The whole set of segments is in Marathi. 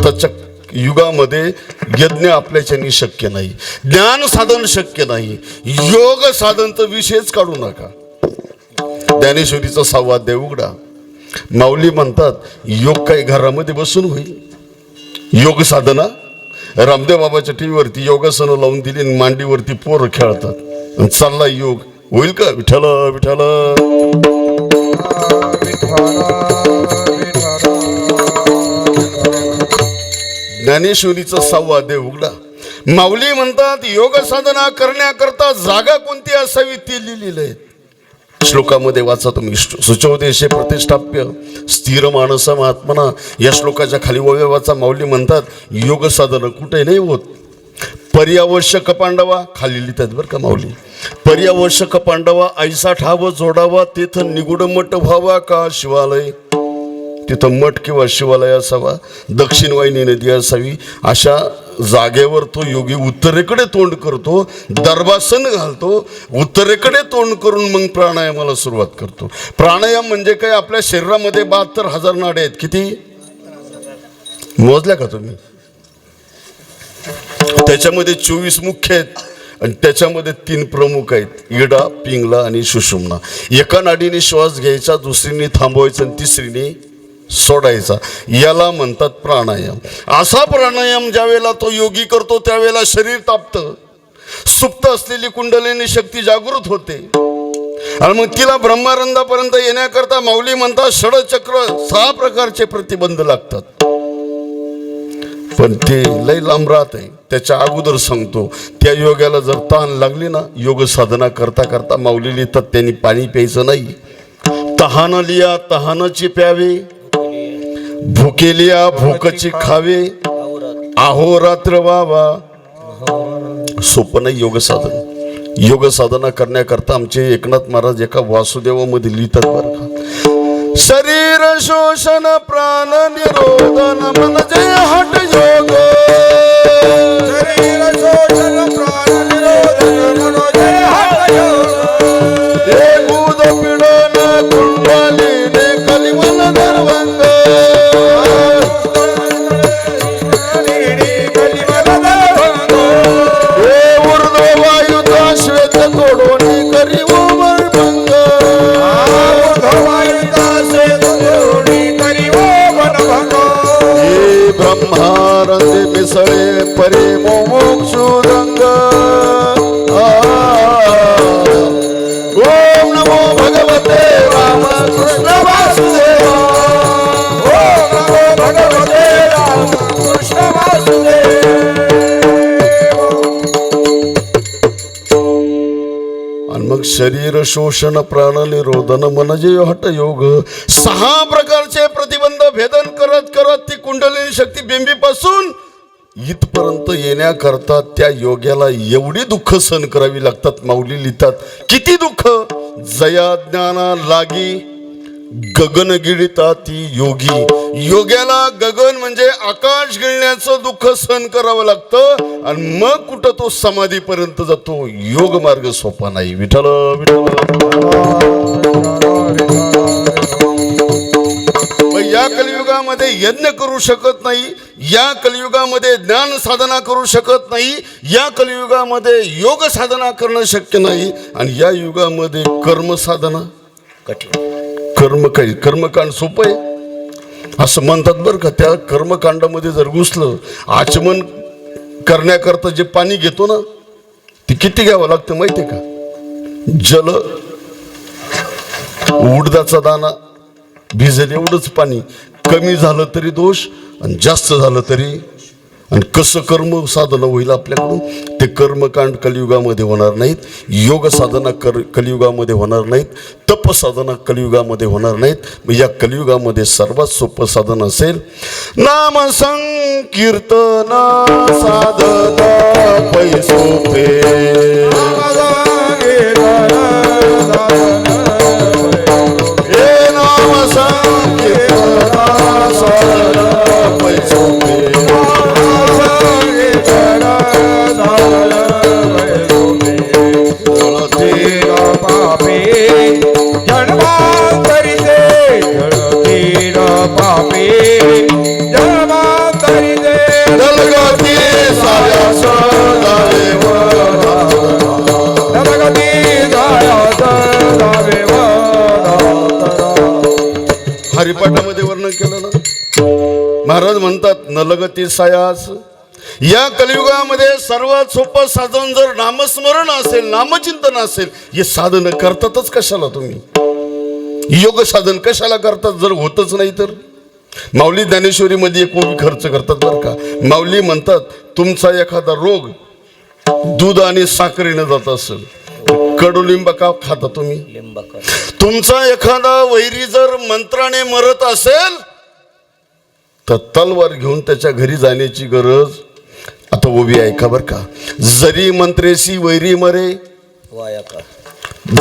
आताच्या युगामध्ये यज्ञ आपल्याच्यानी शक्य नाही, ज्ञान साधन शक्य नाही, योग साधन तर विषयच काढू नका. ज्ञानेश्वरीचा 6वा अध्याय उघडा. माऊली म्हणतात योग काही घरामध्ये बसून होईल. योग साधना रामदेव बाबाच्या टीव्हीवरती योगासनं लावून दिली आणि मांडीवरती पोरं खेळतात आणि चालला योग. होईल का? विठ्ठल विठ्ठल. ज्ञानेश्वरीचा 6वा अध्याय उघडा. माऊली म्हणतात योग साधना करण्याकरता जागा कोणती असावी ती लिहिलेली आहे. श्लोकामध्ये वाचा तुम्ही. सुचोदेशे प्रतिष्ठाप्य स्थिर मानस महात्मना या श्लोकाच्या खाली वाचा. माऊली म्हणतात योग साधना कुठे नाही होत. पर्यावश्यक पांडवा खाली लिहितात बरं का माऊली. पर्यावश्यक पांडवा ऐसा ठाव जोडावा तेथं निगुड मठ व्हावा का शिवालय. तिथं मठ किंवा शिवालय असावा, दक्षिण वाहिनी नदी असावी. अशा जागेवर तो योगी उत्तरेकडे तोंड करतो, दर्भासन घालतो, उत्तरेकडे तोंड करून मग प्राणायामाला सुरुवात करतो. प्राणायाम म्हणजे काय? आपल्या शरीरामध्ये 72,000 नाड्या आहेत. किती मोजल्या का तुम्ही? त्याच्यामध्ये 24 मुख्य आहेत आणि त्याच्यामध्ये 3 प्रमुख आहेत, इडा, पिंगला आणि सुषुम्ना. एका नाडीने श्वास घ्यायचा, दुसरीने थांबवायचा आणि तिसरीने सोडायचा. याला म्हणतात प्राणायाम. असा प्राणायाम ज्यावेळेला तो योगी करतो त्यावेळेला शरीर तापतं, सुप्त असलेली कुंडलिनी शक्ती जागृत होते आणि मग तिला ब्रह्मानंदापर्यंत येण्याकरता माऊली म्हणतात षडचक्र 6 प्रकारचे प्रतिबंध लागतात. पण ते लय लांब राहत आहे. त्याच्या अगोदर सांगतो त्या योग्याला जर ताण लागली ना, योग साधना करता करता माऊली लिहितात त्यांनी पाणी प्यायचं नाही. तहान लिया तहानची प्यावे, भुकेलिया भूकची खावे, अहोरात्र व्हावा. सोपं नाही योग साधन. योग साधना करण्याकरता आमचे एकनाथ महाराज एका वासुदेवामध्ये लिहितात बरं का. शरीर शोषण प्राण निरोधन म्हणजे हट योग. शरीर शोषण प्राण निरोधन म्हणजे हट योग. देगूद पीडन कुंडलिनी कलिमन दर्भंग. ब्रह्मानंदे मिसळे परे मोक्षुरंग. ओम नमो भगवते राम कृष्ण वासुदेव. ओम नमो भगवते राम कृष्ण वासुदेव. आणि मग शरीर शोषण प्राण निरोधन म्हणजे हठ योग. 6 प्रकारचे प्रतिबंध भेदन करत करत ती कुंडलिनी शक्ती बिंबीपासून इथपर्यंत येण्याकरता त्या योग्याला एवढी दुःख सहन करावी लागतात. माऊली लिहितात किती दुःख. जया ज्ञाना लागी गगन गिळता ती योगी. योग्याला गगन म्हणजे आकाश गिळण्याचं दुःख सहन करावं लागतं आणि मग कुठं तो समाधीपर्यंत जातो. योग मार्ग सोपा नाही. विठ्ठल या कलियुगामध्ये यज्ञ करू शकत नाही, या कलियुगामध्ये ज्ञान साधना करू शकत नाही, या कलियुगामध्ये योग साधना करणं शक्य नाही आणि या युगामध्ये कर्म साधना कठीण. कर्मकांड सोपं आहे असं म्हणतात बरं का. त्या कर्मकांडामध्ये जर घुसलं, आचमन करण्याकरता जे पाणी घेतो ना ते किती घ्यावं लागतं माहिती आहे का? जल उडदाचा दाना भिजेल एवढंच पाणी. कमी झालं तरी दोष आणि जास्त झालं तरी. आणि कसं कर्म साधना होईल आपल्याकडून? ते कर्मकांड कलियुगामध्ये होणार नाहीत, योग साधना कलियुगामध्ये होणार नाहीत, तप साधना कलियुगामध्ये होणार नाहीत. या कलियुगामध्ये सर्वात सोपं साधन असेल नाम संकीर्तन साधना पै सोपे. पापे जन्मांतरी महाराज म्हणतात न लगती सायास. या कलियुगामध्ये सर्वात सोपं साधन जर नामस्मरण असेल, नामचिंतन असेल, हे साधन करतातच कशाला तुम्ही? योग साधन कशाला करतात जर होतच नाही तर? माऊली ज्ञानेश्वरी मध्ये एक ओवी खर्च करतात बरं का. माऊली म्हणतात तुमचा एखादा रोग दूध आणि साखरेने जात असेल, कडुलिंब का खाता तुम्ही? तुमचा एखादा वैरी जर मंत्राने मरत असेल तर तलवार घेऊन त्याच्या घरी जाण्याची गरज. आता ओवी ऐका बर का. जरी मंत्रेसी वैरी मरे,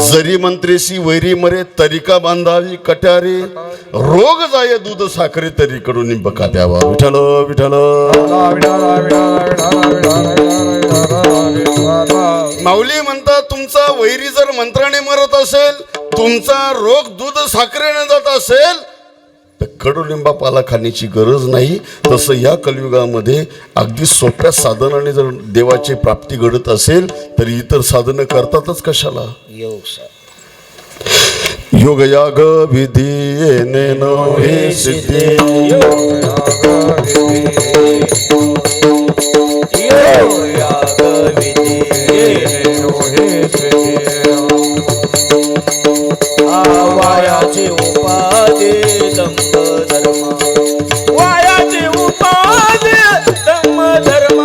जरी मंत्रेसी वैरी मरे, तरिका बांधावी कट्यारे, रोग जाय दूध साखरे तरी कडुलिंब का द्यावा. विठ्ठल विठ्ठल. माऊली म्हणतात तुमचा वैरी जर मंत्राने मरत असेल, तुमचा रोग दूध साखरेने जात असेल तर कडुलिंबा खाण्याची गरज नाही. तसं या कलियुगामध्ये अगदी सोप्या साधनाने जर देवाची प्राप्ती घडत असेल तर इतर साधनं करतातच कशाला? योग याग विधी येणे नव्हे सिद्धी, वायाची उपाधी दंभ धर्म, वायाची उपाधी दंभ धर्म,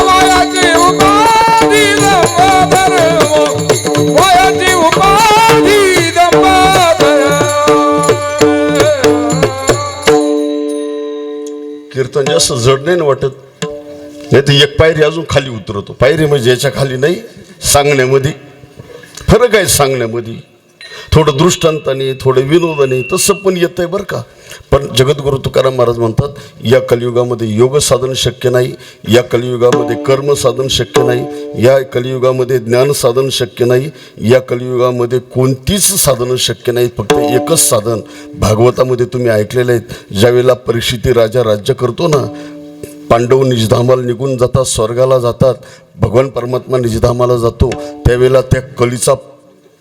वायाची उपाधी दंभ धर्म, वायाची उपाधी दंभ धर्म. कीर्तन जास्त जड नाही वाटत. नाही तर एक पायरी अजून खाली उतरतो. पायरी म्हणजे याच्या खाली नाही, सांगण्यामध्ये फरक आहे. सांगण्यामध्ये थोडं दृष्टांताने, थोडं विनोदाने तसं पण येतंय बरं का. पण जगद्गुरु तुकाराम महाराज म्हणतात या कलियुगामध्ये योग साधन शक्य नाही, या कलियुगामध्ये कर्म साधन शक्य नाही, या कलियुगामध्ये ज्ञान साधन शक्य नाही, या कलियुगामध्ये कोणतीच साधनं शक्य नाही. फक्त एकच साधन भागवतामध्ये तुम्ही ऐकलेलं आहे. ज्यावेळेला परीक्षिती राजा राज्य करतो ना, पांडव निजधामाला निघून जातात, स्वर्गाला जातात, भगवान परमात्मा निजधामाला जातो, त्यावेळेला त्या कलीचा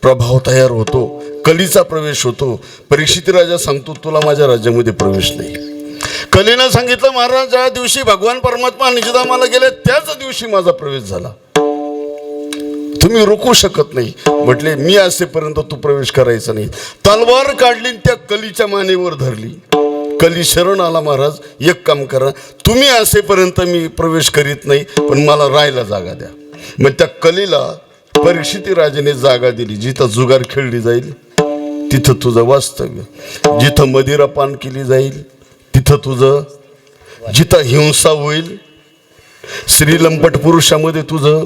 प्रभाव तयार होतो, कलीचा प्रवेश होतो. परीक्षित राजा सांगतो तुला माझ्या राज्यामध्ये प्रवेश नाही. कलीनं सांगितलं महाराज ज्या दिवशी भगवान परमात्मा निजधामाला गेले त्याच दिवशी माझा प्रवेश झाला, तुम्ही रोखू शकत नाही. म्हटले मी असेपर्यंत तू प्रवेश करायचा नाही. तलवार काढली त्या कलीच्या मानेवर धरली. कली शरण आला महाराज एक काम करा, तुम्ही असेपर्यंत मी प्रवेश करीत नाही, पण मला राहायला जागा द्या. मग त्या कलीला परीक्षिती राजाने जागा दिली. जिथं जुगार खेळली जाईल तिथं तुझं वास्तव्य, जिथं मदिरापान केली जाईल तिथं तुझं, जिथं हिंसा होईल श्रीलंपट पुरुषामध्ये तुझं,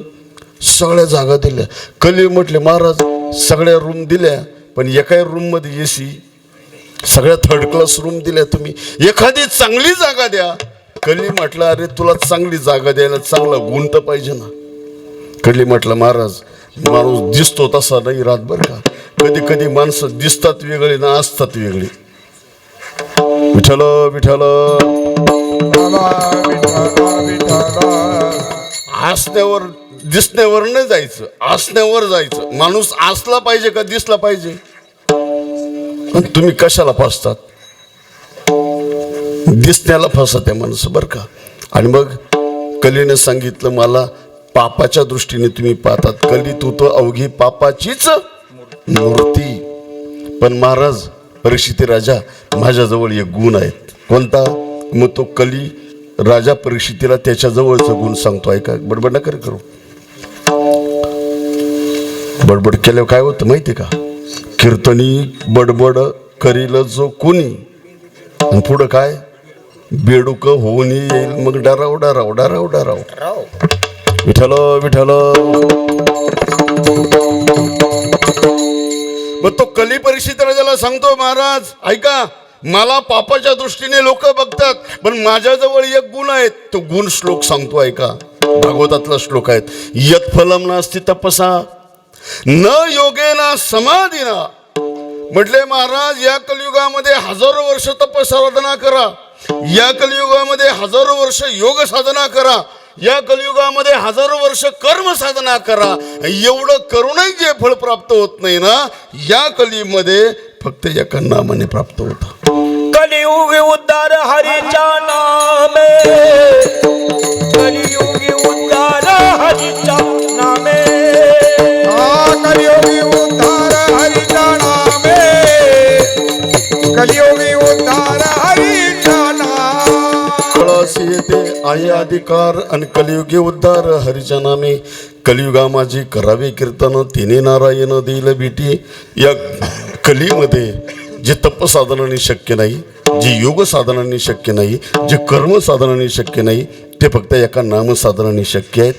सगळ्या जागा दिल्या. कली म्हटले महाराज सगळ्या रूम दिल्या पण एका रूममध्ये एसी, सगळ्या थर्ड क्लास रूम दिल्या, तुम्ही एखादी चांगली जागा द्या. कली म्हटलं अरे तुला चांगली जागा द्यायला चांगला गुण तर पाहिजे ना. कली म्हटलं महाराज माणूस दिसतो तसा नाही रात बरं का. कधी कधी माणसं दिसतात वेगळे ना असतात वेगळे. विठ्ठल विठ्ठल. असण्यावर दिसण्यावर नाही जायचं, असण्यावर जायचं. माणूस असला पाहिजे का दिसला पाहिजे? तुम्ही कशाला फसतात? दिसण्याला फसत आहे माणसं बरं का. आणि मग कलीने सांगितलं मला पापाच्या दृष्टीने तुम्ही पाहतात. कली तू तो अवघी पापाचीच मूर्ती. पण महाराज परीक्षिती राजा माझ्याजवळ एक गुण आहेत. कोणता? मग तो कली राजा परीक्षितीला त्याच्याजवळचा गुण सांगतो. ऐका, बडबड नका करू. बडबड केल्यावर काय होतं माहिती का? कीर्तनी बडबड करील जो कोणी, आणि पुढं काय बेडूक होऊन येईल मग डराव डराव डराव डराव. विठ्ठल विठ्ठल. मग तो कली परीक्षित राजाला सांगतो महाराज ऐका, मला पापाच्या दृष्टीने लोक बघतात पण माझ्याजवळ एक गुण आहे. तो गुण श्लोक सांगतो ऐका, भागवतातला श्लोक आहेत. यत् फलम नास्ति तपसा न योगेना समाधीना. म्हटले महाराज या कलियुगामध्ये हजारो वर्ष तपसाधना करा, या कलियुगामध्ये हजारो वर्ष योग साधना करा, या कलियुगामध्ये हजारो वर्ष कर्म साधना करा. एवढं करूनही जे फळ प्राप्त होत नाही ना, या कलीमध्ये फक्त एका नामाने प्राप्त होतं. कलियुग उद्धार हरीच्या नामे कलियुग उद्धार हरीच्या नामे कलियोगी उद्धार हरीच्या नामे कलियोगी उद्धार हरीच्या नामे कळासी येते आहे अधिकार आणि कलियुगी उद्धार हरीच्या नामे कलियुगा माझी करावे कीर्तन तिने नारायण देईल भेटी या कलीमध्ये जे तप साधनाने शक्य नाही, जे योग साधनाने शक्य नाही, जे कर्म साधनाने शक्य नाही, ते फक्त एका नाम साधनाने शक्य आहेत.